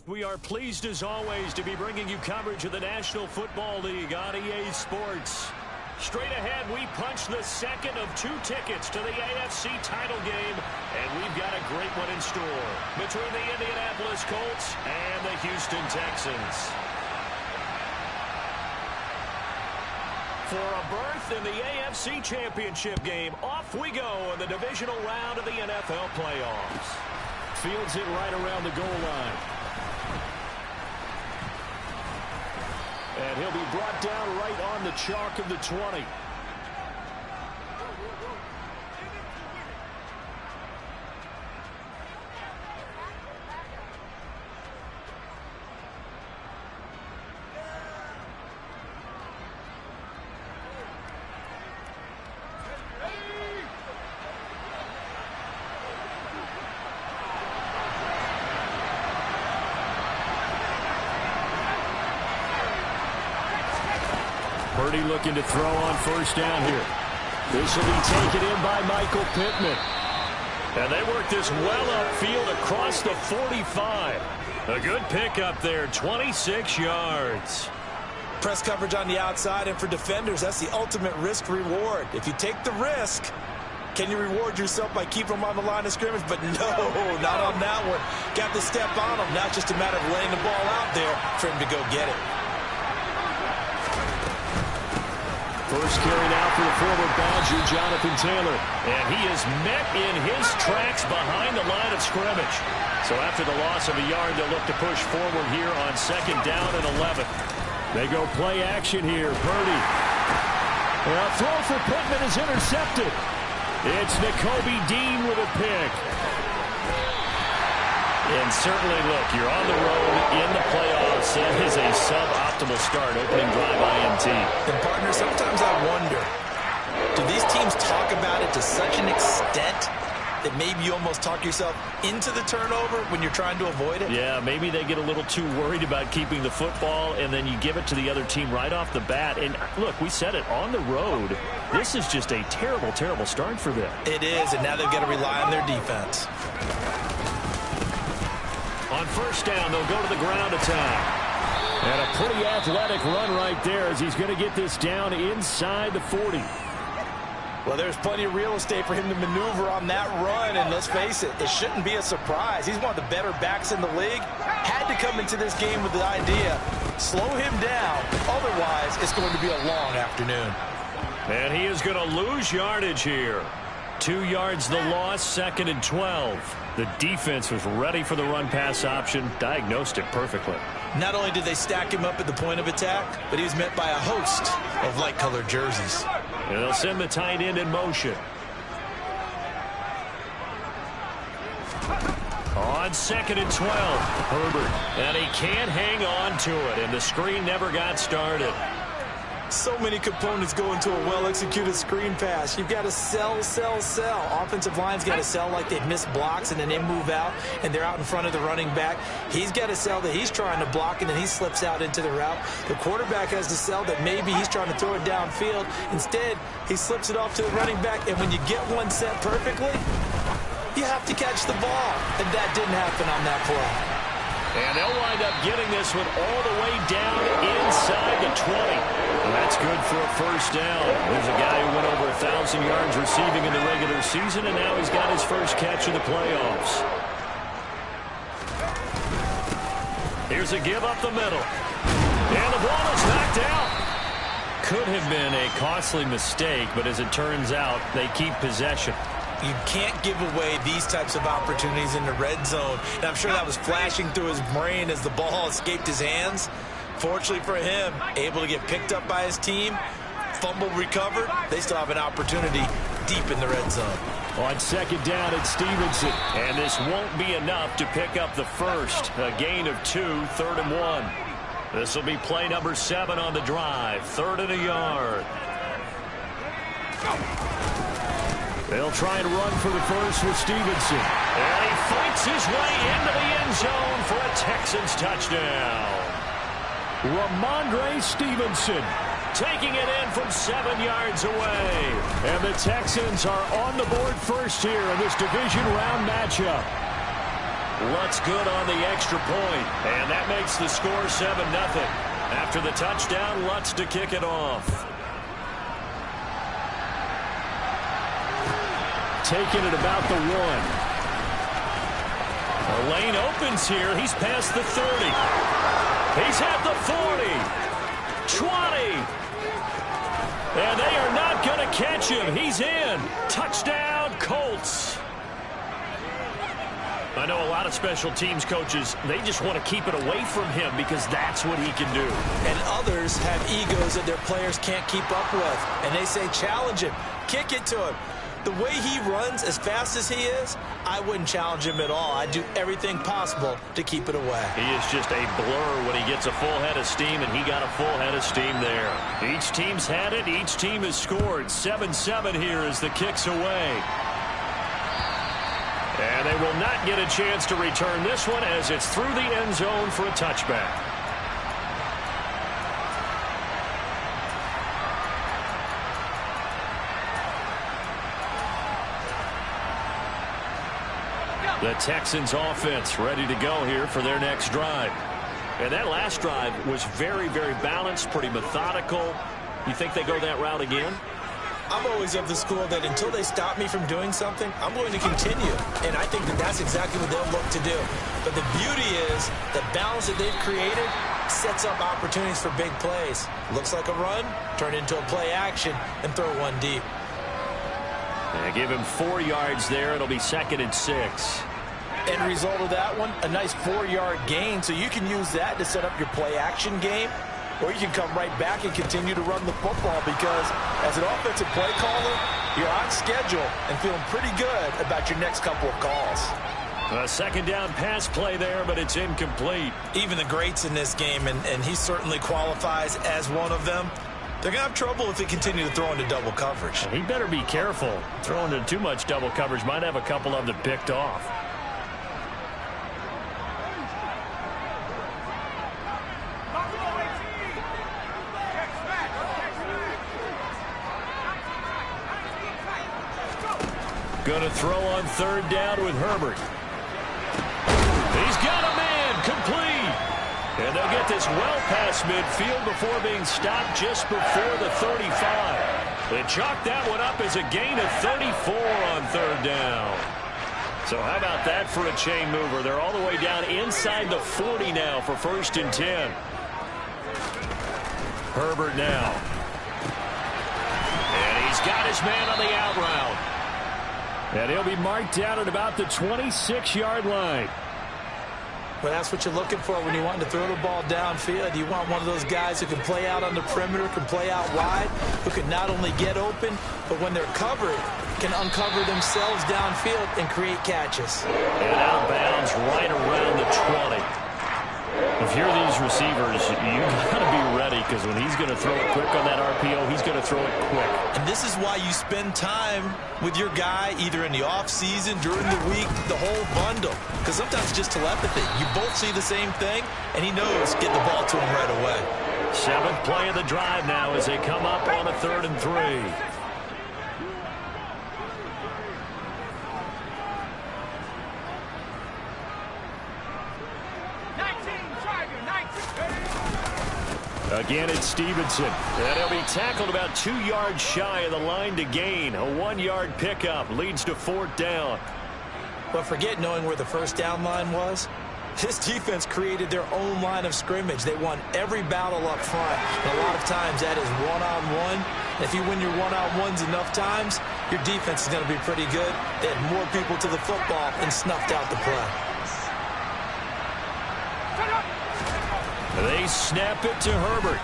We are pleased as always to be bringing you coverage of the National Football League on EA Sports. Straight ahead, we punch the second of 2 tickets to the AFC title game, and we've got a great one in store between the Indianapolis Colts and the Houston Texans. For a berth in the AFC Championship game, off we go in the divisional round of the NFL playoffs. Fields it right around the goal line. And he'll be brought down right on the chalk of the 20. Purdy looking to throw on first down here. This will be taken in by Michael Pittman. And they work this well upfield across the 45. A good pickup there, 26 yards. Press coverage on the outside, and for defenders, that's the ultimate risk-reward. If you take the risk, can you reward yourself by keeping them on the line of scrimmage? But no, not on that one. Got to step on them. Now it's just a matter of laying the ball out there for him to go get it. First carry now for the former Badger, Jonathan Taylor. And he is met in his tracks behind the line of scrimmage. So after the loss of a yard, they'll look to push forward here on 2nd down and 11. They go play action here. Purdy. A throw for Pittman is intercepted. It's Nakobe Dean with a pick. And certainly, look, you're on the road in the playoffs. It is a suboptimal start, opening drive INT. And, partner, sometimes I wonder, do these teams talk about it to such an extent that maybe you almost talk yourself into the turnover when you're trying to avoid it? Yeah, maybe they get a little too worried about keeping the football, and then you give it to the other team right off the bat. And, look, we said it, on the road, this is just a terrible, terrible start for them. It is, and now they've got to rely on their defense. On first down, they'll go to the ground attack. And a pretty athletic run right there as he's going to get this down inside the 40. Well, there's plenty of real estate for him to maneuver on that run, and let's face it, it shouldn't be a surprise. He's one of the better backs in the league. Had to come into this game with the idea, slow him down, otherwise it's going to be a long afternoon. And he is going to lose yardage here. 2 yards the loss, 2nd and 12. The defense was ready for the run-pass option, diagnosed it perfectly. Not only did they stack him up at the point of attack, but he was met by a host of light-colored jerseys. And they'll send the tight end in motion. On 2nd and 12, Herbert. And he can't hang on to it, and the screen never got started. So many components go into a well-executed screen pass. You've got to sell, sell, sell. Offensive line's got to sell like they've missed blocks, and then they move out, and they're out in front of the running back. He's got to sell that he's trying to block, and then he slips out into the route. The quarterback has to sell that maybe he's trying to throw it downfield. Instead, he slips it off to the running back, and when you get one set perfectly, you have to catch the ball, and that didn't happen on that play. And they'll wind up getting this one all the way down inside the 20. And that's good for a first down. There's a guy who went over 1,000 yards receiving in the regular season, and now he's got his first catch in the playoffs. Here's a give up the middle. And the ball is knocked out. Could have been a costly mistake, but as it turns out, they keep possession. You can't give away these types of opportunities in the red zone. And I'm sure that was flashing through his brain as the ball escaped his hands. Fortunately for him, able to get picked up by his team, fumble recovered. They still have an opportunity deep in the red zone. On 2nd down, it's Stevenson. And this won't be enough to pick up the first. A gain of 2, 3rd and 1. This will be play number 7 on the drive. 3rd and a yard. They'll try and run for the first with Stevenson. And he fights his way into the end zone for a Texans touchdown. Ramondre Stevenson taking it in from 7 yards away. And the Texans are on the board first here in this division round matchup. Lutz good on the extra point, and that makes the score 7-0. After the touchdown, Lutz to kick it off. Taking it about the 1. The lane opens here. He's past the 30. He's at the 40. 20. And they are not going to catch him. He's in. Touchdown, Colts. I know a lot of special teams coaches, they just want to keep it away from him because that's what he can do. And others have egos that their players can't keep up with. And they say, challenge him. Kick it to him. The way he runs as fast as he is, I wouldn't challenge him at all. I'd do everything possible to keep it away. He is just a blur when he gets a full head of steam, and he got a full head of steam there. Each team's had it. Each team has scored. 7-7 here as the kick's away. And they will not get a chance to return this one as it's through the end zone for a touchback. The Texans offense ready to go here for their next drive. And that last drive was very, very balanced, pretty methodical. You think they go that route again? I'm always of the school that until they stop me from doing something, I'm going to continue. And I think that that's exactly what they'll look to do. But the beauty is the balance that they've created sets up opportunities for big plays. Looks like a run, turn into a play action, and throw one deep. And give him 4 yards there. It'll be 2nd and 6. End result of that one, a nice 4-yard gain. So you can use that to set up your play action game. Or you can come right back and continue to run the football because as an offensive play caller, you're on schedule and feeling pretty good about your next couple of calls. A 2nd down pass play there, but it's incomplete. Even the greats in this game, and he certainly qualifies as one of them, they're going to have trouble if they continue to throw into double coverage. He better be careful. Throwing into too much double coverage might have a couple of them picked off. Going to throw on 3rd down with Herbert. He's got a man, complete. And they'll get this well past midfield before being stopped just before the 35. They chalked that one up as a gain of 34 on 3rd down. So how about that for a chain mover? They're all the way down inside the 40 now for 1st and 10. Herbert now. And he's got his man on the out route. And he'll be marked down at about the 26-yard line. Well, that's what you're looking for when you want to throw the ball downfield. You want one of those guys who can play out on the perimeter, can play out wide, who can not only get open, but when they're covered, can uncover themselves downfield and create catches. And out of bounds right around the 20. If you're these receivers, you got to be ready because when he's going to throw it quick on that RPO, he's going to throw it quick. And this is why you spend time with your guy either in the offseason, during the week, the whole bundle. Because sometimes it's just telepathy. You both see the same thing, and he knows get the ball to him right away. 7th play of the drive now as they come up on a 3rd and 3. Again, it's Stevenson. And he'll be tackled about 2 yards shy of the line to gain. A 1-yard pickup leads to 4th down. But forget knowing where the 1st down line was. This defense created their own line of scrimmage. They won every battle up front. And a lot of times that is one-on-one. If you win your one-on-ones enough times, your defense is going to be pretty good. They had more people to the football and snuffed out the play. They snap it to Herbert.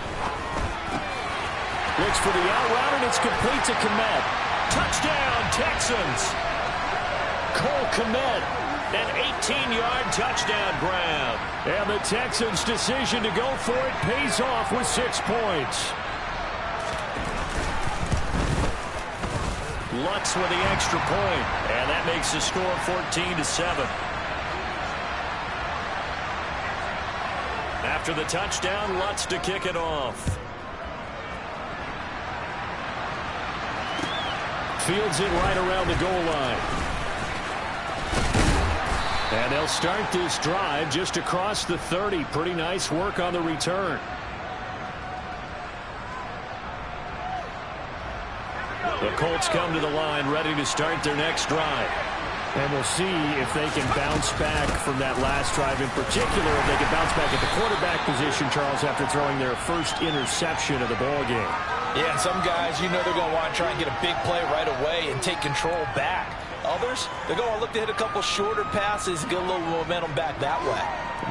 Looks for the out route, and it's complete to Kmet. Touchdown, Texans. Cole Kmet, an 18-yard touchdown grab. And the Texans' decision to go for it pays off with 6 points. Lutz with the extra point, and that makes the score 14-7. After the touchdown, Lutz to kick it off. Fields it right around the goal line. And they'll start this drive just across the 30. Pretty nice work on the return. The Colts come to the line ready to start their next drive. And we'll see if they can bounce back from that last drive, in particular if they can bounce back at the quarterback position, Charles, after throwing their first interception of the ball game. Yeah, and some guys, you know they're going to want to try and get a big play right away and take control back. Others, they're going to look to hit a couple shorter passes, get a little momentum back that way.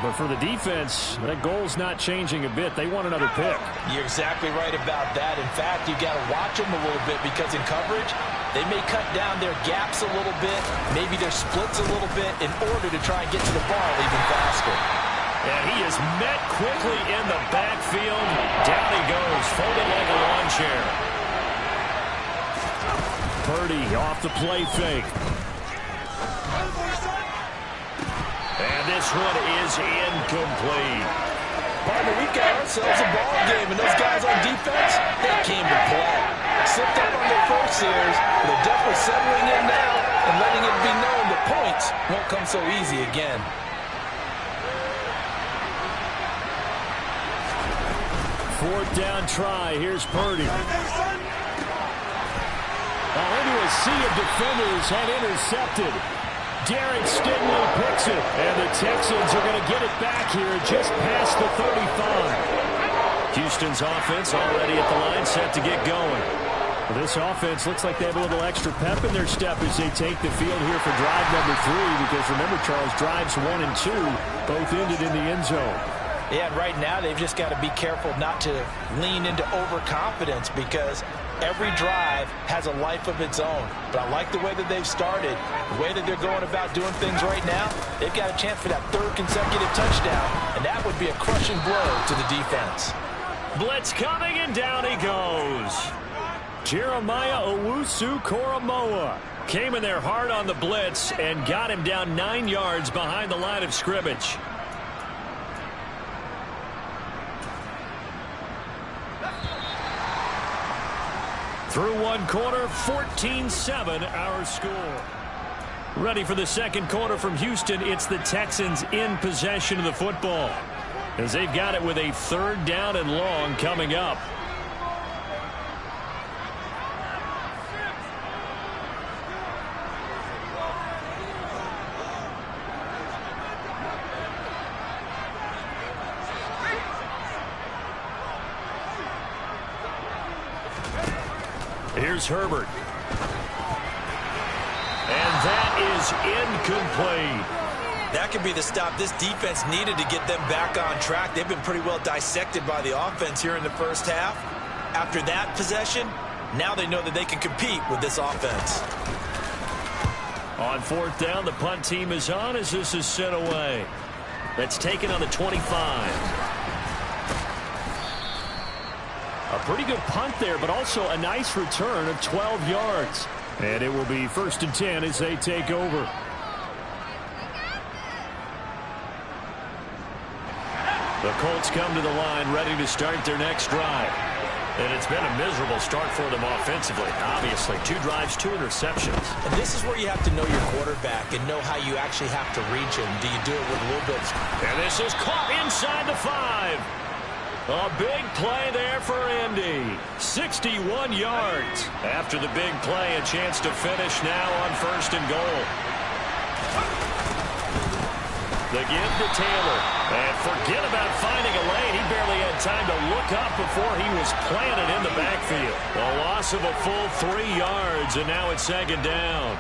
But for the defense, that goal's not changing a bit. They want another pick. You're exactly right about that. In fact, you got to watch them a little bit because in coverage, they may cut down their gaps a little bit, maybe their splits a little bit in order to try and get to the ball even faster. And he is met quickly in the backfield. Down he goes, folded like a lawn chair. Purdy off the play fake. And this one is incomplete. Partner, we got ourselves a ball game, and those guys on defense, they came to play. Slipped up on their first series, but they're definitely settling in now and letting it be known the points won't come so easy again. Fourth down try. Here's Purdy. Into a sea of defenders had intercepted. Derek Stingley picks it, and the Texans are going to get it back here just past the 35. Houston's offense already at the line, set to get going. Well, this offense looks like they have a little extra pep in their step as they take the field here for drive number 3, because remember, Charles, drives 1 and 2 both ended in the end zone. Yeah, and right now they've just got to be careful not to lean into overconfidence because every drive has a life of its own. But I like the way that they've started, the way that they're going about doing things right now. They've got a chance for that 3rd consecutive touchdown, and that would be a crushing blow to the defense. Blitz coming, and down he goes. Jeremiah Owusu-Koramoah came in there hard on the blitz and got him down 9 yards behind the line of scrimmage. Through one quarter, 14-7 our score. Ready for the second quarter from Houston. It's the Texans in possession of the football, as they've got it with a 3rd down and long coming up. Here's Herbert. And that is incomplete. That could be the stop this defense needed to get them back on track. They've been pretty well dissected by the offense here in the first half. After that possession, now they know that they can compete with this offense. On 4th down, the punt team is on as this is sent away. That's taken on the 25. A pretty good punt there, but also a nice return of 12 yards. And it will be 1st and 10 as they take over. The Colts come to the line ready to start their next drive. And it's been a miserable start for them offensively. Obviously, 2 drives, 2 interceptions. And this is where you have to know your quarterback and know how you actually have to reach him. Do you do it with a little bit? And this is caught inside the 5. A big play there for Indy. 61 yards. After the big play, a chance to finish now on 1st and goal. The give to Taylor. And forget about finding a lane. He barely had time to look up before he was planted in the backfield. A loss of a full 3 yards, and now it's 2nd down.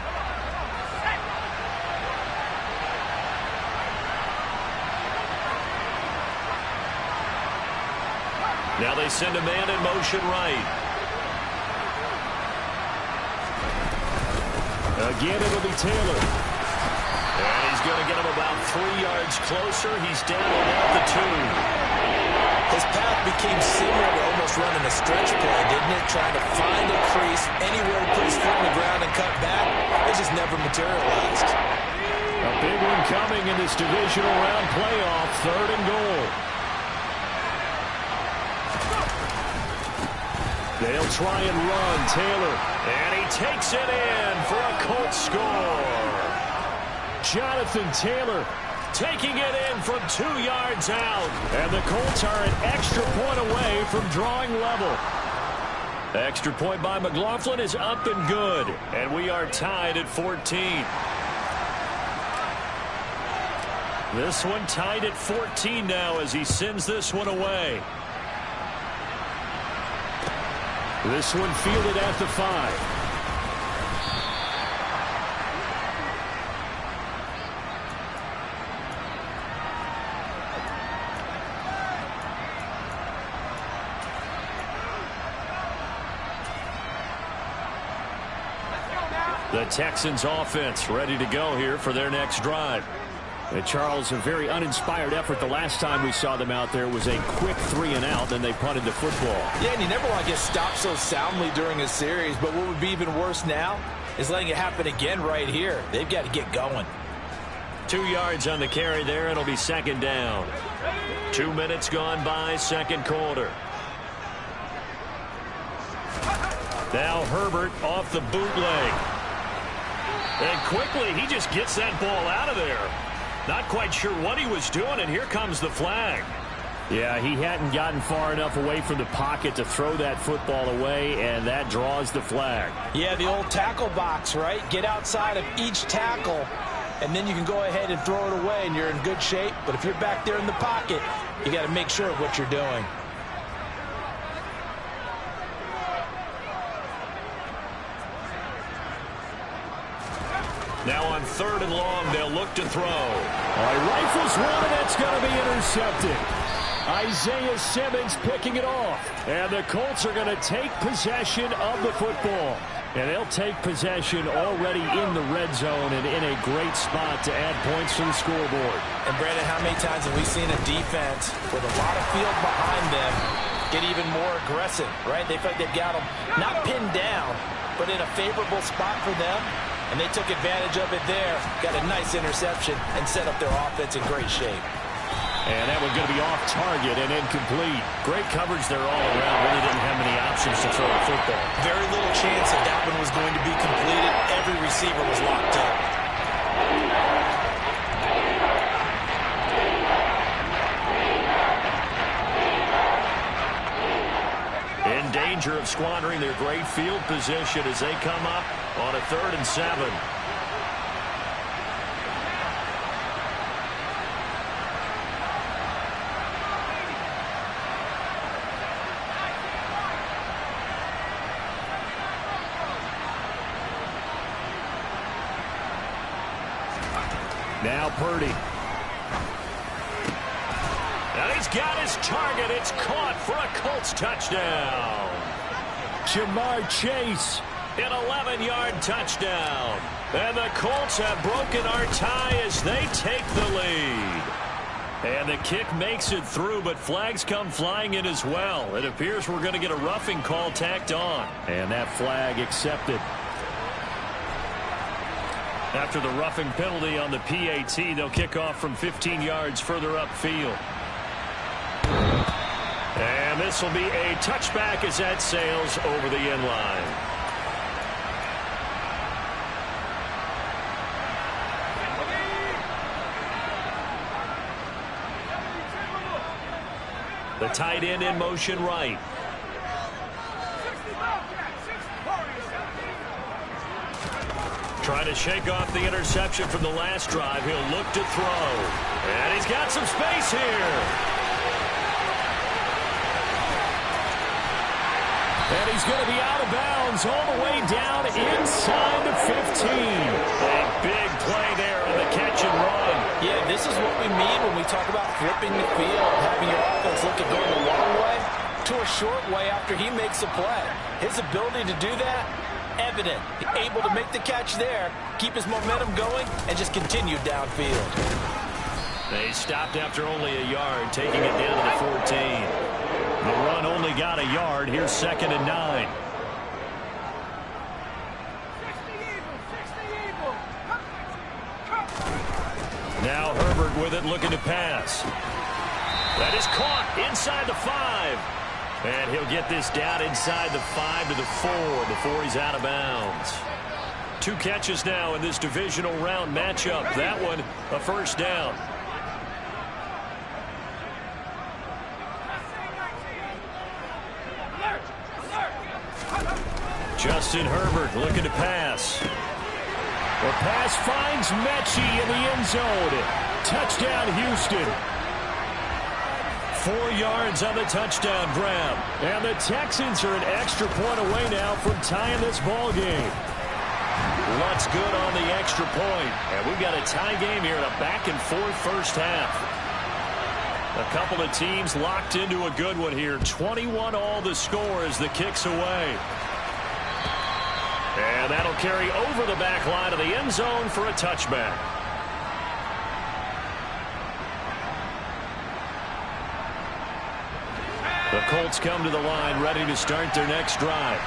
Now they send a man in motion right. Again, it'll be Taylor. And he's going to get him about 3 yards closer. He's down about the 2. His path became similar to almost running a stretch play, didn't it? Trying to find a crease, anywhere to put his foot on the ground and cut back. It just never materialized. A big one coming in this divisional round playoff, 3rd and goal. They'll try and run. Taylor, and he takes it in for a Colts score. Jonathan Taylor taking it in from 2 yards out. And the Colts are an extra point away from drawing level. Extra point by McLaughlin is up and good. And we are tied at 14. This one tied at 14 now as he sends this one away. This one fielded at the 5. The Texans offense ready to go here for their next drive. And Charles, a very uninspired effort the last time we saw them out there was a quick 3-and-out, then they punted the football. Yeah, and you never want to get stopped so soundly during a series, but what would be even worse now is letting it happen again right here. They've got to get going. 2 yards on the carry there. It'll be second down. 2 minutes gone by, second quarter. Now Herbert off the bootleg. And quickly, he just gets that ball out of there. Not quite sure what he was doing, and here comes the flag. Yeah, he hadn't gotten far enough away from the pocket to throw that football away, and that draws the flag. Yeah, the old tackle box, right? Get outside of each tackle, and then you can go ahead and throw it away, and you're in good shape. But if you're back there in the pocket, you got to make sure of what you're doing. Now on 3rd and long, they'll look to throw. Rifles one, and it's going to be intercepted. Isaiah Simmons picking it off. And the Colts are going to take possession of the football. And they'll take possession already in the red zone and in a great spot to add points to the scoreboard. And, Brandon, how many times have we seen a defense with a lot of field behind them get even more aggressive, right? They feel like they've got them not pinned down, but in a favorable spot for them. And they took advantage of it there, got a nice interception, and set up their offense in great shape. And that one's going to be off target and incomplete. Great coverage there all around. Really didn't have many options to throw the football. Very little chance that that one was going to be completed. Every receiver was locked up. In danger of squandering their great field position as they come up on a 3rd and 7. Now Purdy. And he's got his target. It's caught for a Colts touchdown. Jamar Chase, an 11-yard touchdown. And the Colts have broken our tie as they take the lead. And the kick makes it through, but flags come flying in as well. It appears we're going to get a roughing call tacked on. And that flag accepted. After the roughing penalty on the PAT, they'll kick off from 15 yards further upfield. And this will be a touchback as that sails over the end line. The tight end in motion right. Trying to shake off the interception from the last drive. He'll look to throw. And he's got some space here. And he's going to be out of bounds all the way down inside the 15. A big play there on the catch and run. Yeah, this is what we mean when we talk about flipping the field, having your offense look at going a long way to a short way after he makes a play. His ability to do that, evident. Able to make the catch there, keep his momentum going, and just continue downfield. They stopped after only a yard, taking it down to the 14. The run only got a yard. Here's 2nd and 9. Now Herbert with it, looking to pass. That is caught inside the 5. And he'll get this down inside the 5 to the 4 before he's out of bounds. 2 catches now in this divisional round matchup. That one, a first down. Justin Herbert looking to pass. The pass finds Mechie in the end zone. Touchdown, Houston. 4 yards on the touchdown grab. And the Texans are an extra point away now from tying this ball game. What's good on the extra point? And we've got a tie game here in a back-and-forth first half. A couple of teams locked into a good one here. 21 all the score as the kick's away. And that'll carry over the back line of the end zone for a touchback. The Colts come to the line ready to start their next drive.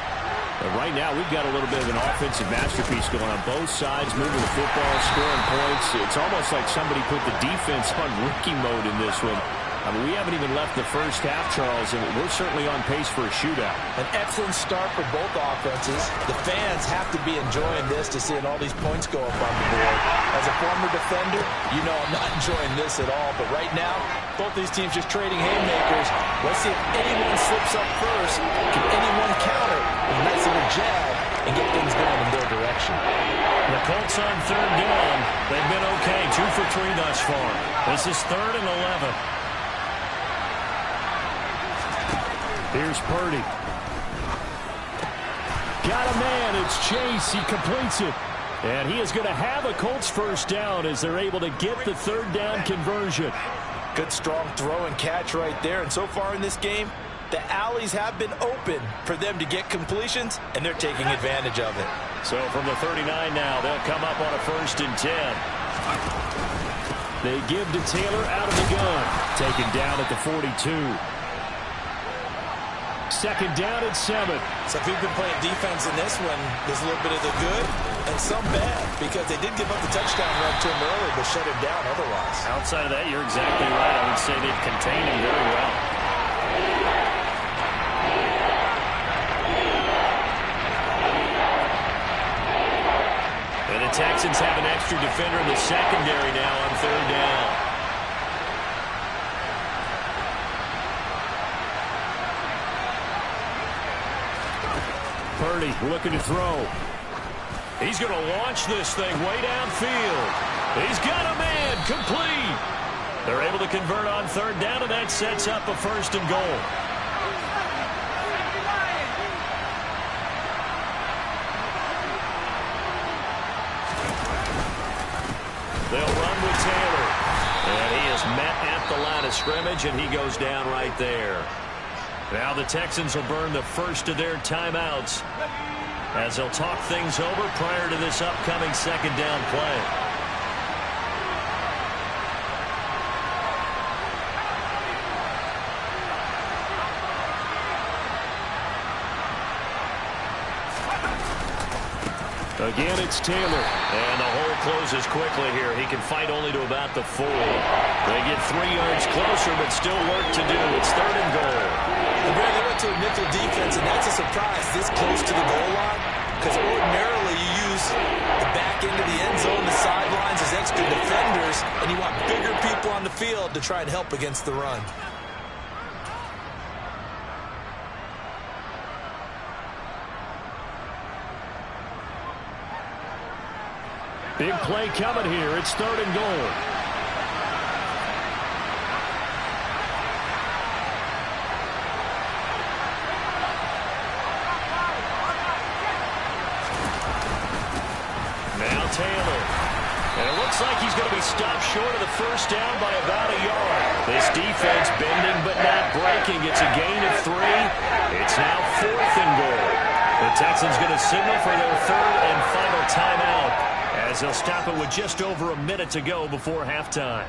But right now we've got a little bit of an offensive masterpiece going on both sides, moving the football, scoring points. It's almost like somebody put the defense on rookie mode in this one. I mean, we haven't even left the first half, Charles, and we're certainly on pace for a shootout. An excellent start for both offenses. The fans have to be enjoying this to seeing all these points go up on the board. As a former defender, you know I'm not enjoying this at all. But right now, both these teams just trading haymakers. Let's see if anyone slips up first. Can anyone counter with a nice little jab and get things going in their direction? The Colts on third down. They've been okay, 2 for 3 thus far. This is 3rd and 11. Here's Purdy. Got a man. It's Chase. He completes it. And he is going to have a Colts first down as they're able to get the 3rd down conversion. Good strong throw and catch right there. And so far in this game, the alleys have been open for them to get completions, and they're taking advantage of it. So from the 39 now, they'll come up on a 1st and 10. They give to Taylor out of the gun. Taken down at the 42. 2nd down at 7. So if you've been playing defense in this one, there's a little bit of the good and some bad, because they did give up the touchdown run to him early, but shut him down otherwise. Outside of that, you're exactly right. I would say they've contained him very well. And the Texans have an extra defender in the secondary now on 3rd down. Purdy looking to throw. He's going to launch this thing way downfield. He's got a man. Complete. They're able to convert on 3rd down, and that sets up a 1st and goal. They'll run with Taylor. And he is met at the line of scrimmage, and he goes down right there. Now the Texans will burn the first of their timeouts as they'll talk things over prior to this upcoming 2nd down play. Again, it's Taylor. And the hole closes quickly here. He can fight only to about the 4. They get 3 yards closer, but still work to do. It's 3rd and goal. And Greg, they went to a nickel defense, and that's a surprise this close to the goal line, because ordinarily you use the back end of the end zone, the sidelines as extra defenders, and you want bigger people on the field to try and help against the run. Big play coming here. It's 3rd and goal. Now Taylor. And it looks like he's going to be stopped short of the 1st down by about a yard. This defense bending but not breaking. It's a gain of 3. It's now 4th and goal. The Texans going to signal for their 3rd and final timeout, as they'll stop it with just over a minute to go before halftime.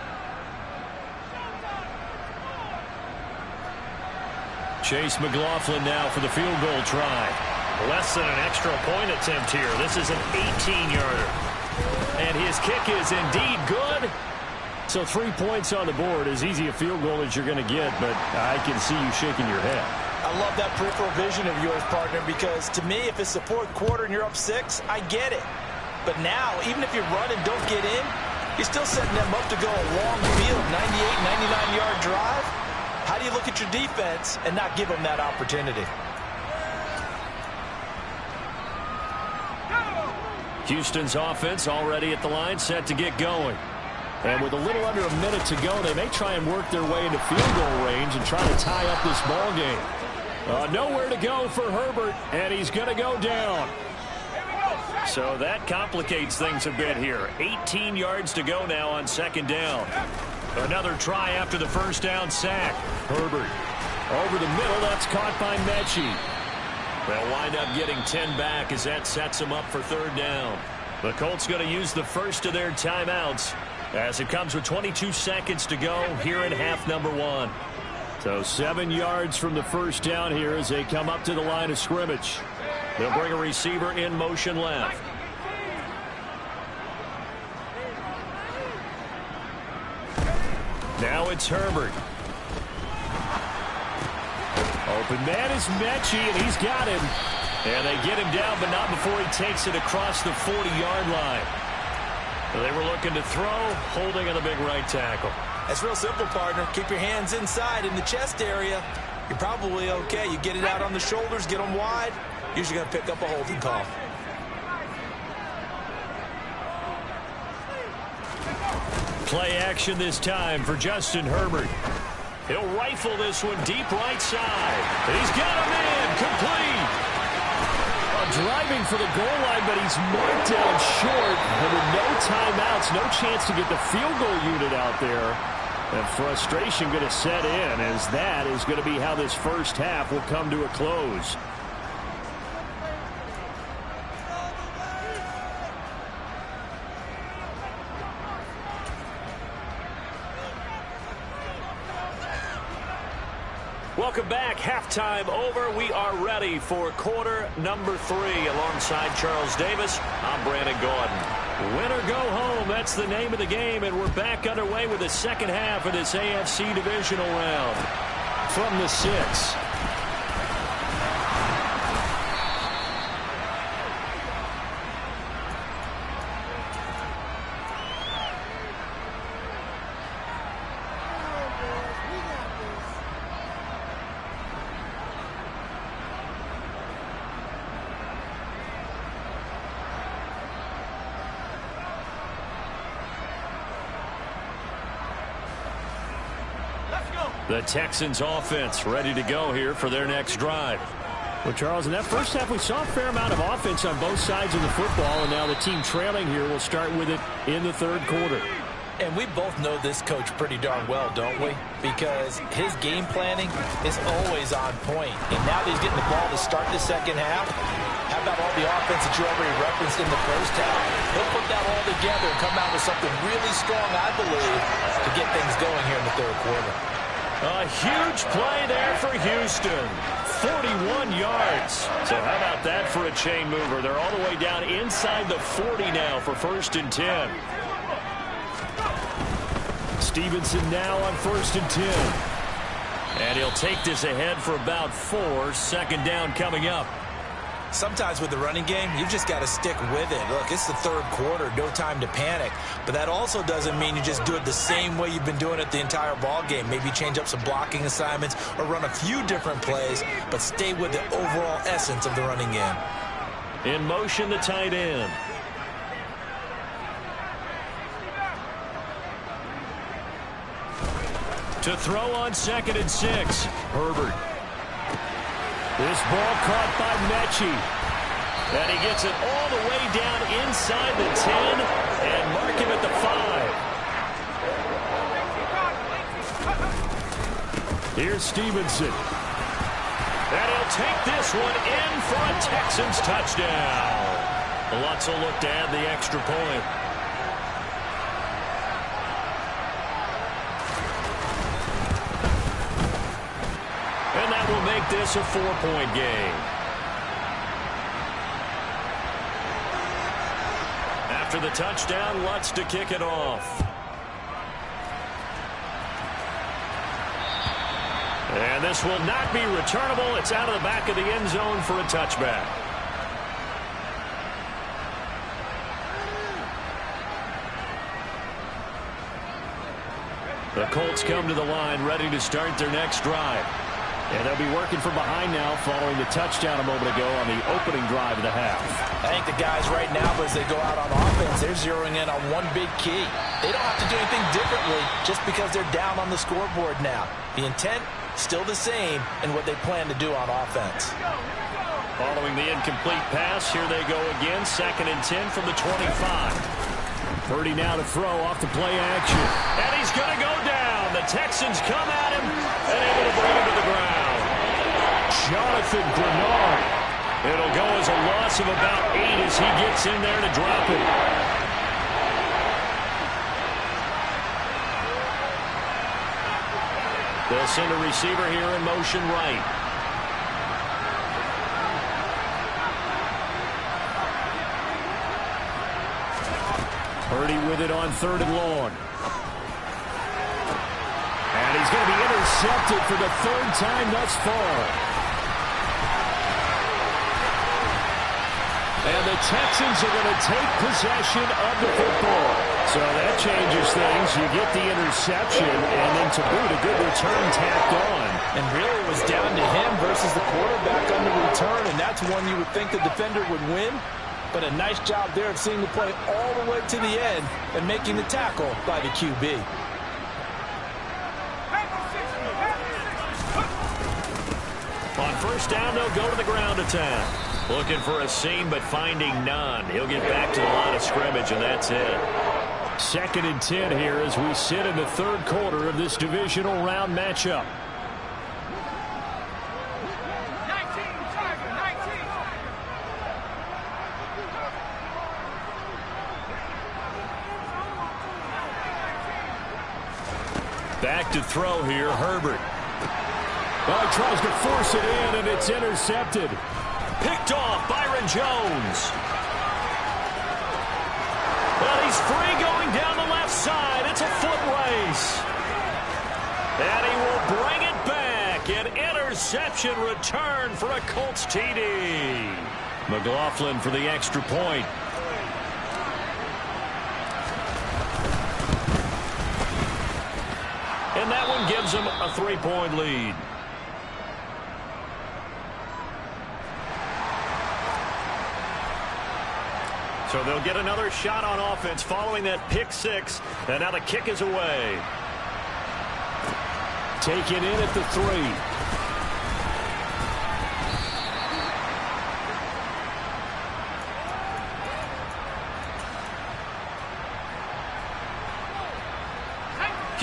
Chase McLaughlin now for the field goal try. Less than an extra point attempt here. This is an 18-yarder. And his kick is indeed good. So 3 points on the board, as easy a field goal as you're going to get, but I can see you shaking your head. I love that peripheral vision of yours, partner, because to me, if it's the 4th quarter and you're up 6, I get it. But now, even if you run and don't get in, you're still setting them up to go a long field, 98, 99-yard drive. How do you look at your defense and not give them that opportunity? Houston's offense already at the line, set to get going. And with a little under a minute to go, they may try and work their way into field goal range and try to tie up this ball game. Nowhere to go for Herbert, and he's going to go down. So that complicates things a bit here. 18 yards to go now on second down. Another try after the first down sack. Herbert over the middle. That's caught by Mechie. They'll wind up getting 10 back as that sets them up for third down. The Colts going to use the first of their timeouts as it comes with 22 seconds to go here in half number one. So 7 yards from the first down here as they come up to the line of scrimmage. They'll bring a receiver in motion left. Now it's Herbert. Open man is Mechie, and he's got him. And they get him down, but not before he takes it across the 40-yard line. They were looking to throw, holding on the big right tackle. That's real simple, partner. Keep your hands inside in the chest area. You're probably okay. You get it out on the shoulders, get them wide. Usually going to pick up a holding call. Play action this time for Justin Herbert. He'll rifle this one deep right side. And he's got him in. Complete. Driving for the goal line, but he's marked down short. And with no timeouts, no chance to get the field goal unit out there. And frustration going to set in, as that is going to be how this first half will come to a close. Welcome back. Halftime over. We are ready for quarter number 3. Alongside Charles Davis, I'm Brandon Gordon. Win or go home, that's the name of the game, and we're back underway with the second half of this AFC divisional round. From the 6. The Texans offense ready to go here for their next drive. Well, Charles, in that first half, we saw a fair amount of offense on both sides of the football, and now the team trailing here will start with it in the third quarter. And we both know this coach pretty darn well, don't we? Because his game planning is always on point. And now that he's getting the ball to start the second half, how about all the offense that you already referenced in the first half? He'll put that all together and come out with something really strong, I believe, to get things going here in the third quarter. A huge play there for Houston. 41 yards. So how about that for a chain mover? They're all the way down inside the 40 now for 1st and 10. Stevenson now on 1st and 10. And he'll take this ahead for about 4. Second down coming up. Sometimes with the running game, you've just got to stick with it. Look, it's the third quarter, no time to panic. But that also doesn't mean you just do it the same way you've been doing it the entire ball game. Maybe change up some blocking assignments or run a few different plays, but stay with the overall essence of the running game. In motion, the tight end. To throw on 2nd and 6. Herbert. This ball caught by Mechie. And he gets it all the way down inside the 10 and mark him at the 5. Here's Stevenson. And he'll take this one in for a Texans touchdown. Lutz will look to add the extra point. And that will make this a 4-point game. After the touchdown, Lutz to kick it off. And this will not be returnable. It's out of the back of the end zone for a touchback. Colts come to the line, ready to start their next drive. And they'll be working from behind now following the touchdown a moment ago on the opening drive of the half. I think the guys right now, as they go out on offense, they're zeroing in on one big key. They don't have to do anything differently just because they're down on the scoreboard now. The intent, still the same in what they plan to do on offense. Following the incomplete pass, here they go again. 2nd and 10 from the 25. Purdy now to throw off the play action. And he's going to go down. The Texans come at him and able to bring him to the ground. Jonathan Grenard. It'll go as a loss of about 8 as he gets in there to drop it. They'll send a receiver here in motion right. Purdy with it on 3rd and long. And he's going to be intercepted for the 3rd time thus far. And the Texans are going to take possession of the football. So that changes things. You get the interception, and then to boot, a good return tacked on. And really it was down to him versus the quarterback on the return, and that's one you would think the defender would win. But a nice job there of seeing the play all the way to the end and making the tackle by the QB. On 1st down, they'll go to the ground attack. Looking for a seam, but finding none. He'll get back to the line of scrimmage, and that's it. 2nd and 10 here as we sit in the 3rd quarter of this divisional round matchup. Back to throw here, Herbert. Well, he tries to force it in, and it's intercepted. Picked off, Byron Jones. Well, he's free going down the left side. It's a foot race. And he will bring it back. An interception return for a Colts TD. McLaughlin for the extra point. And that one gives him a 3-point lead. So they'll get another shot on offense following that pick 6. And now the kick is away. Taken in at the 3.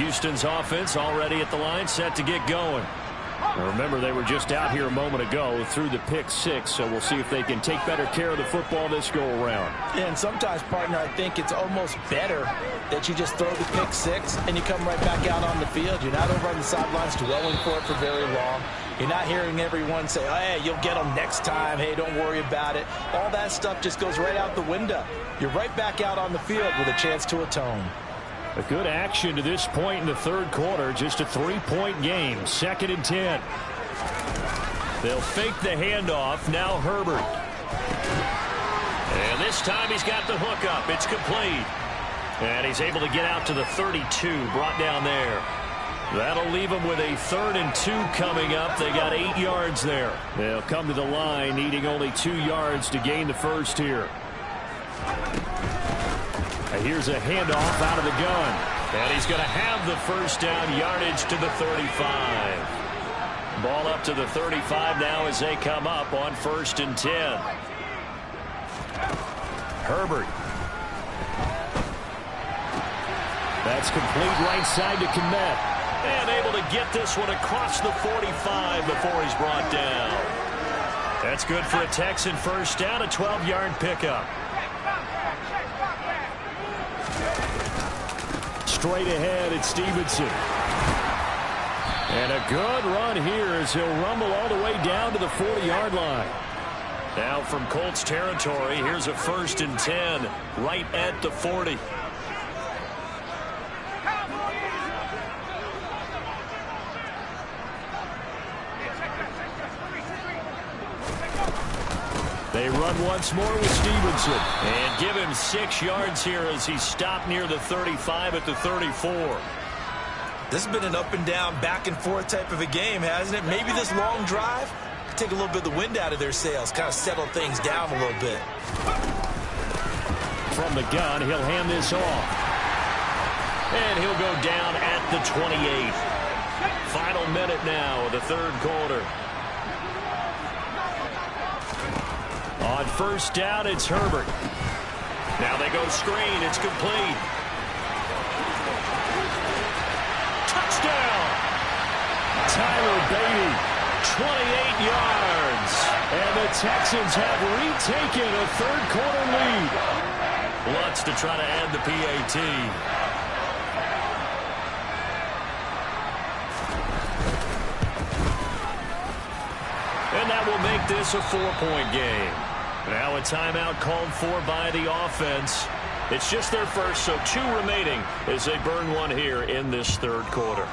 Houston's offense already at the line, set to get going. Now remember, they were just out here a moment ago through the pick 6, so we'll see if they can take better care of the football this go-around. Yeah, and sometimes, partner, I think it's almost better that you just throw the pick 6 and you come right back out on the field. You're not over on the sidelines dwelling for it for very long. You're not hearing everyone say, oh, hey, you'll get them next time. Hey, don't worry about it. All that stuff just goes right out the window. You're right back out on the field with a chance to atone. A good action to this point in the 3rd quarter. Just a 3-point game. 2nd and 10. They'll fake the handoff. Now Herbert. And this time he's got the hook up. It's complete. And he's able to get out to the 32. Brought down there. That'll leave him with a 3rd and 2 coming up. They got 8 yards there. They'll come to the line needing only 2 yards to gain the first here. Here's a handoff out of the gun. And he's going to have the 1st down, yardage to the 35. Ball up to the 35 now as they come up on 1st and 10. Herbert. That's complete right side to Kmet. And able to get this one across the 45 before he's brought down. That's good for a Texan 1st down, a 12-yard pickup. Straight ahead, it's Stevenson. And a good run here as he'll rumble all the way down to the 40-yard line. Now from Colts territory, here's a 1st and 10 right at the 40. They run once more with Stevenson. And give him 6 yards here as he stopped near the 35 at the 34. This has been an up-and-down, back-and-forth type of a game, hasn't it? Maybe this long drive could take a little bit of the wind out of their sails, kind of settle things down a little bit. From the gun, he'll hand this off. And he'll go down at the 28. Final minute now of the third quarter. On first down, it's Herbert. Now they go screen. It's complete. Touchdown! Tyler Beatty, 28 yards. And the Texans have retaken a third-quarter lead. Wants to try to add the PAT. And that will make this a 4-point game. Now a timeout called for by the offense. It's just their first, so 2 remaining as they burn one here in this third quarter.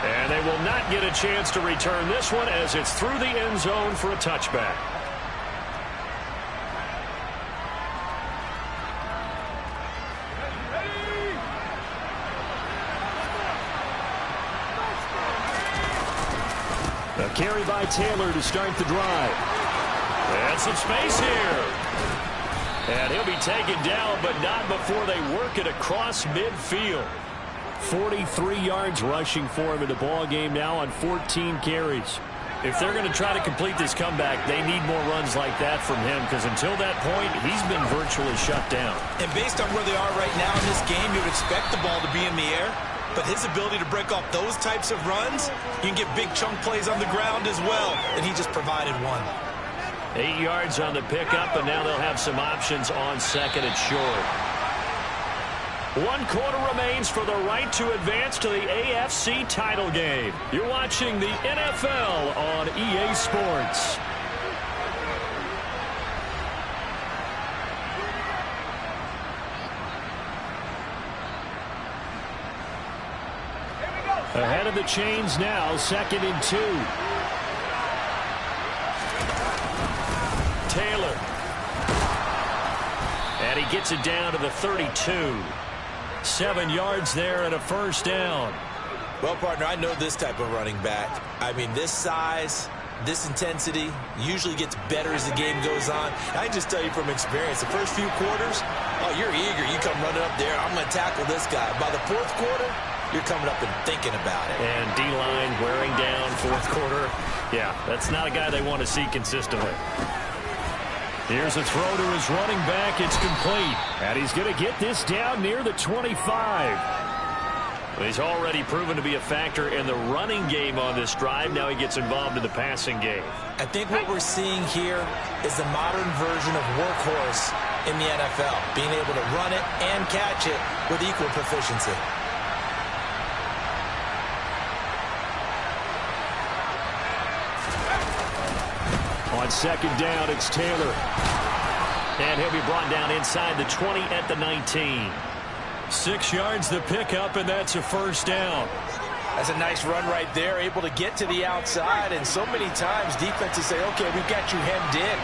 And they will not get a chance to return this one as it's through the end zone for a touchback. A carry by Taylor to start the drive. And some space here. And he'll be taken down, but not before they work it across midfield. 43 yards rushing for him in the ball game now on 14 carries. If they're going to try to complete this comeback, they need more runs like that from him, because until that point, he's been virtually shut down. And based on where they are right now in this game, you would expect the ball to be in the air. But his ability to break off those types of runs, you can get big chunk plays on the ground as well, and he just provided one. 8 yards on the pickup, and now they'll have some options on second and short. 1 quarter remains for the right to advance to the AFC title game. You're watching the NFL on EA Sports. Ahead of the chains now, 2nd and 2. Taylor. And he gets it down to the 32. 7 yards there and a first down. Well, partner, I know this type of running back. I mean, this size, this intensity usually gets better as the game goes on. I can just tell you from experience, the first few quarters, oh, you're eager. You come running up there, I'm going to tackle this guy. By the 4th quarter, you're coming up and thinking about it. And D-line wearing down 4th quarter. Yeah, that's not a guy they want to see consistently. Here's a throw to his running back. It's complete. And he's going to get this down near the 25. He's already proven to be a factor in the running game on this drive. Now he gets involved in the passing game. I think what we're seeing here is the modern version of workhorse in the NFL, being able to run it and catch it with equal proficiency. On 2nd down, it's Taylor. And he'll be brought down inside the 20 at the 19. 6 yards the pickup, and that's a first down. That's a nice run right there, able to get to the outside. And so many times defenses say, okay, we've got you hemmed in.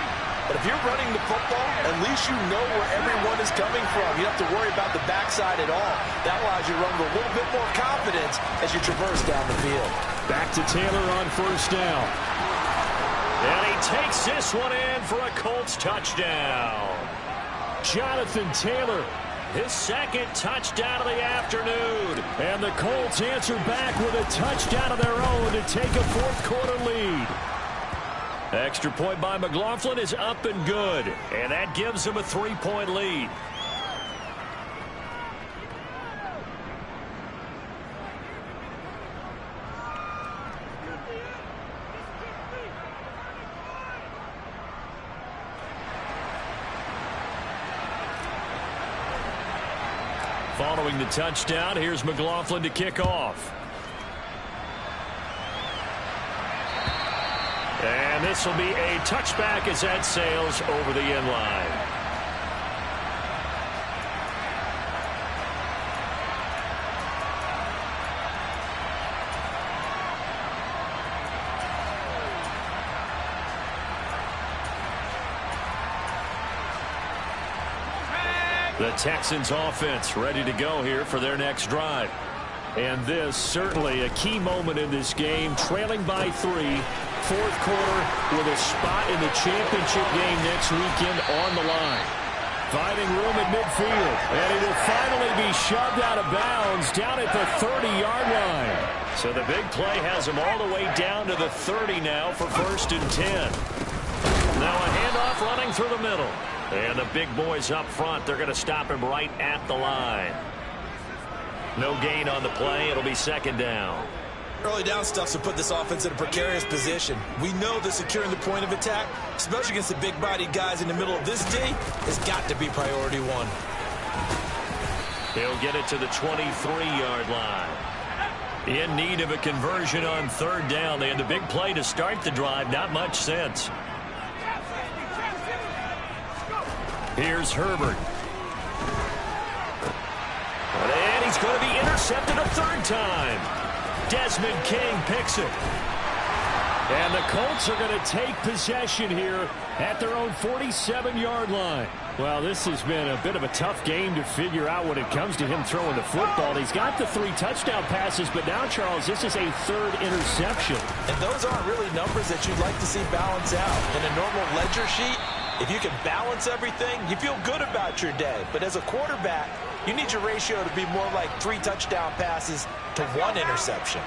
But if you're running the football, at least you know where everyone is coming from. You don't have to worry about the backside at all. That allows you to run with a little bit more confidence as you traverse down the field. Back to Taylor on first down. And he takes this one in for a Colts touchdown. Jonathan Taylor, his 2nd touchdown of the afternoon. And the Colts answer back with a touchdown of their own to take a 4th quarter lead. Extra point by McLaughlin is up and good. And that gives him a 3-point lead. Following the touchdown, here's McLaughlin to kick off. And this will be a touchback as that sails over the end line. The Texans offense ready to go here for their next drive. And this certainly a key moment in this game, trailing by 3, fourth quarter with a spot in the championship game next weekend on the line. Finding room at midfield, and he will finally be shoved out of bounds down at the 30-yard line. So the big play has him all the way down to the 30 now for 1st and 10. Now a handoff running through the middle. And the big boys up front, they're going to stop him right at the line. No gain on the play. It'll be 2nd down. Early down stuff to put this offense in a precarious position. We know that securing the point of attack, especially against the big-bodied guys in the middle of this D, has got to be priority 1. He'll get it to the 23-yard line. In need of a conversion on 3rd down. They had the big play to start the drive. Not much sense. Here's Herbert. And he's going to be intercepted a 3rd time. Desmond King picks it. And the Colts are going to take possession here at their own 47-yard line. Well, this has been a bit of a tough game to figure out when it comes to him throwing the football. He's got the 3 touchdown passes, but now, Charles, this is a 3rd interception. And those aren't really numbers that you'd like to see balance out. In a normal ledger sheet, if you can balance everything, you feel good about your day. But as a quarterback, you need your ratio to be more like 3 touchdown passes to 1 interception.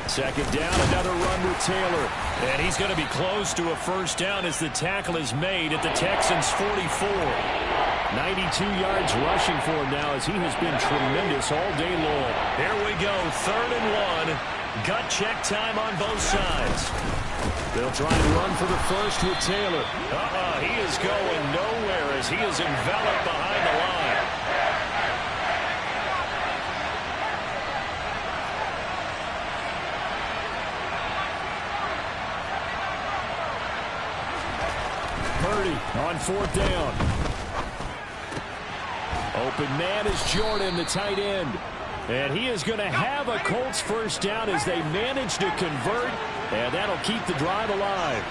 Second down, another run with Taylor. And he's going to be close to a 1st down as the tackle is made at the Texans' 44. 92 yards rushing for him now as he has been tremendous all day long. Here we go, 3rd and 1. Gut check time on both sides. They'll try and run for the first with Taylor. He is going nowhere as he is enveloped behind the line. Purdy on 4th down. Open man is Jordan, the tight end. And he is going to have a Colts 1st down as they manage to convert, and that'll keep the drive alive.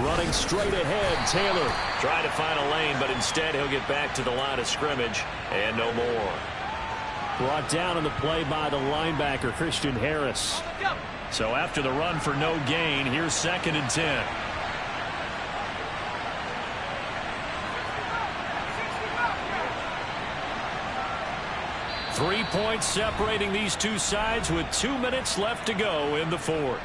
Running straight ahead, Taylor. Trying to find a lane, but instead he'll get back to the line of scrimmage, and no more. Brought down on the play by the linebacker, Christian Harris. So after the run for no gain, here's 2nd and 10. 3 points separating these two sides with 2 minutes left to go in the 4th.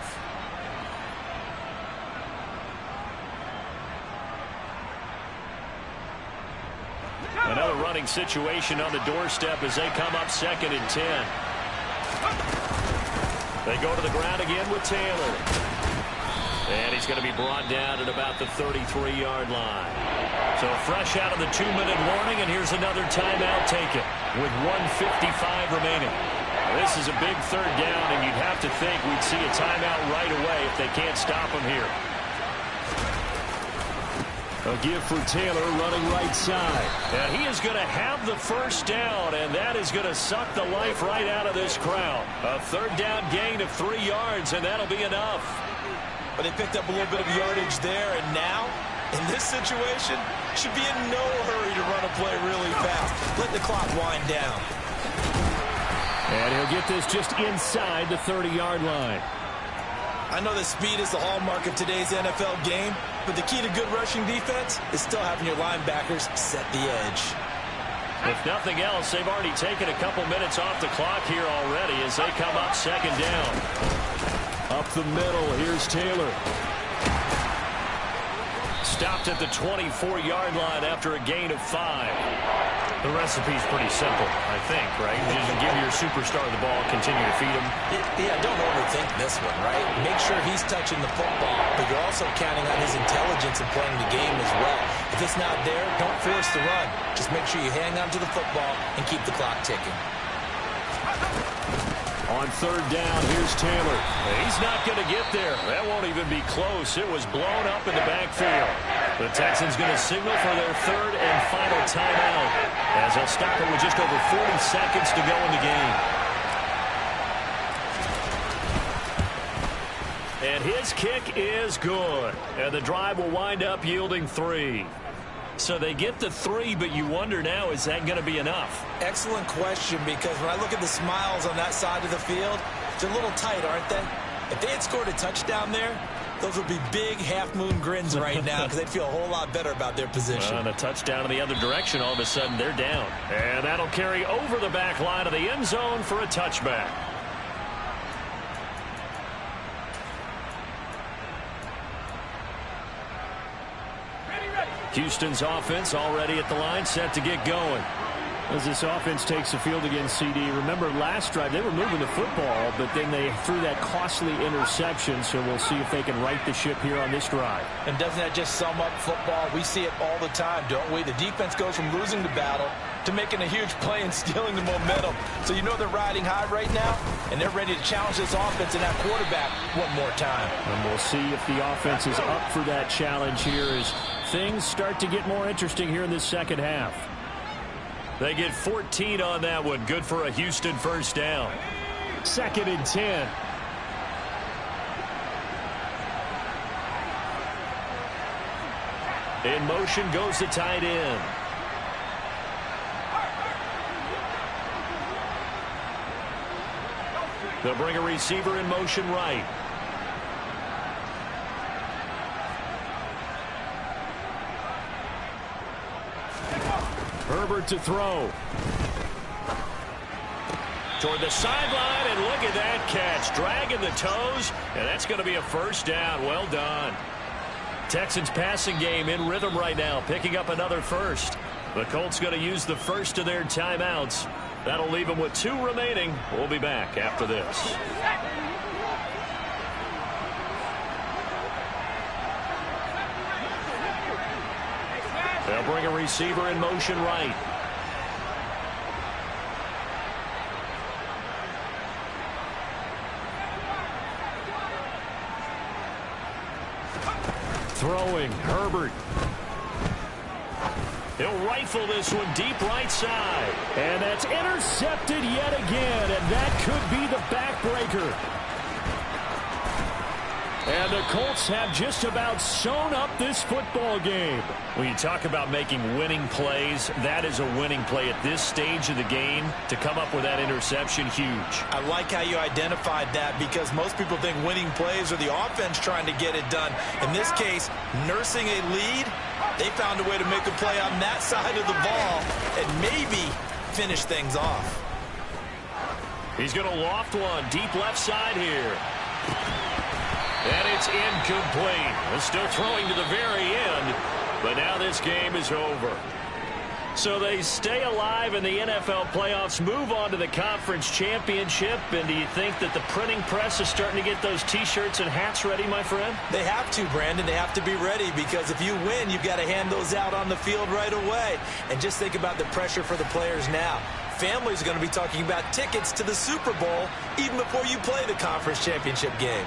Another running situation on the doorstep as they come up 2nd and 10. They go to the ground again with Taylor. And he's going to be brought down at about the 33-yard line. So fresh out of the 2-minute warning, and here's another timeout taken with 1:55 remaining. This is a big 3rd down, and you'd have to think we'd see a timeout right away if they can't stop him here. A give for Taylor running right side. And he is going to have the 1st down, and that is going to suck the life right out of this crowd. A 3rd down gain of 3 yards, and that'll be enough. But they picked up a little bit of yardage there, and now, in this situation, should be in no hurry to run a play really fast. Let the clock wind down. And he'll get this just inside the 30-yard line. I know that speed is the hallmark of today's NFL game, but the key to good rushing defense is still having your linebackers set the edge. If nothing else, they've already taken a couple minutes off the clock here already as they come up 2nd down. Up the middle, here's Taylor. Stopped at the 24-yard line after a gain of 5. The recipe's pretty simple, I think, right? Just give your superstar the ball, continue to feed him. Yeah, don't overthink this one, right? Make sure he's touching the football, but you're also counting on his intelligence in playing the game as well. If it's not there, don't force the run. Just make sure you hang on to the football and keep the clock ticking. On 3rd down, here's Taylor. He's not going to get there. That won't even be close. It was blown up in the backfield. The Texans going to signal for their 3rd and final timeout as they'll stop it with just over 40 seconds to go in the game. And his kick is good. And the drive will wind up yielding 3. So they get the 3, but you wonder now, is that going to be enough? Excellent question, because when I look at the smiles on that side of the field, they're a little tight, aren't they? If they had scored a touchdown there, those would be big half-moon grins right now because they'd feel a whole lot better about their position. And a touchdown in the other direction, all of a sudden they're down. And that'll carry over the back line of the end zone for a touchback. Houston's offense already at the line, set to get going. As this offense takes the field against CD, remember last drive they were moving the football, but then they threw that costly interception, so we'll see if they can right the ship here on this drive. And doesn't that just sum up football? We see it all the time, don't we? The defense goes from losing the battle to making a huge play and stealing the momentum. So you know they're riding high right now, and they're ready to challenge this offense and that quarterback one more time. And we'll see if the offense is up for that challenge here as things start to get more interesting here in this second half. They get 14 on that one. Good for a Houston first down. 2nd and 10. In motion goes the tight end. They'll bring a receiver in motion right. Herbert to throw. Toward the sideline, and look at that catch. Dragging the toes, and that's going to be a first down. Well done. Texans passing game in rhythm right now, picking up another first. The Colts going to use the first of their timeouts. That'll leave them with 2 remaining. We'll be back after this. They'll bring a receiver in motion right. Throwing, Herbert. He'll rifle this one deep right side. And that's intercepted yet again, and that could be the backbreaker. And the Colts have just about sewn up this football game. When you talk about making winning plays, that is a winning play at this stage of the game. To come up with that interception, huge. I like how you identified that, because most people think winning plays are the offense trying to get it done. In this case, nursing a lead, they found a way to make a play on that side of the ball and maybe finish things off. He's going to loft one deep left side here. And it's incomplete. They're still throwing to the very end, but now this game is over. So they stay alive in the NFL playoffs, move on to the conference championship. And do you think that the printing press is starting to get those T-shirts and hats ready, my friend? They have to, Brandon. They have to be ready, because if you win, you've got to hand those out on the field right away. And just think about the pressure for the players now. Families are going to be talking about tickets to the Super Bowl even before you play the conference championship game.